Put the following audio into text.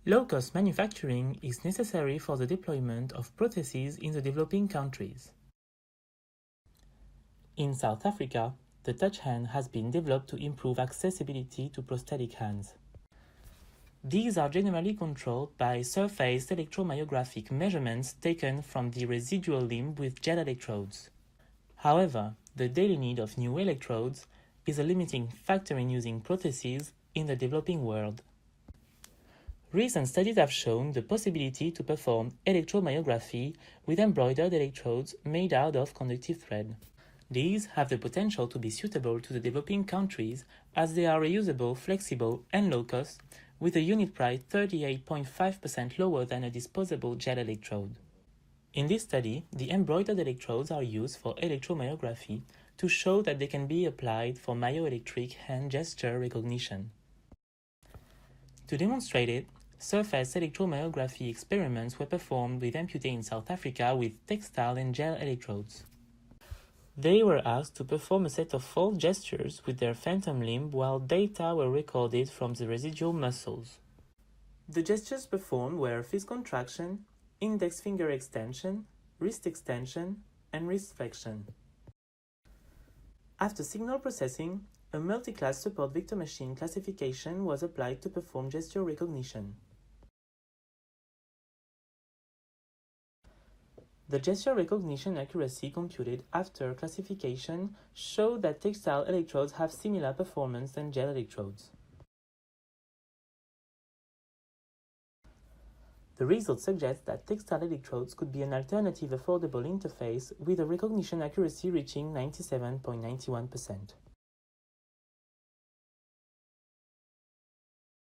Low-cost manufacturing is necessary for the deployment of prostheses in the developing countries. In South Africa, the touch hand has been developed to improve accessibility to prosthetic hands. These are generally controlled by surface-electromyographic measurements taken from the residual limb with gel electrodes. However, the daily need of new electrodes is a limiting factor in using prostheses in the developing world. Recent studies have shown the possibility to perform electromyography with embroidered electrodes made out of conductive thread. These have the potential to be suitable to the developing countries as they are reusable, flexible, and low cost, with a unit price 38.5% lower than a disposable gel electrode. In this study, the embroidered electrodes are used for electromyography to show that they can be applied for myoelectric hand gesture recognition. To demonstrate it, surface electromyography experiments were performed with amputees in South Africa with textile and gel electrodes. They were asked to perform a set of false gestures with their phantom limb while data were recorded from the residual muscles. The gestures performed were fist contraction, index finger extension, wrist extension, and wrist flexion. After signal processing, a multi-class support vector machine classification was applied to perform gesture recognition. The gesture recognition accuracy computed after classification showed that textile electrodes have similar performance than gel electrodes. The results suggest that textile electrodes could be an alternative affordable interface with a recognition accuracy reaching 97.91%.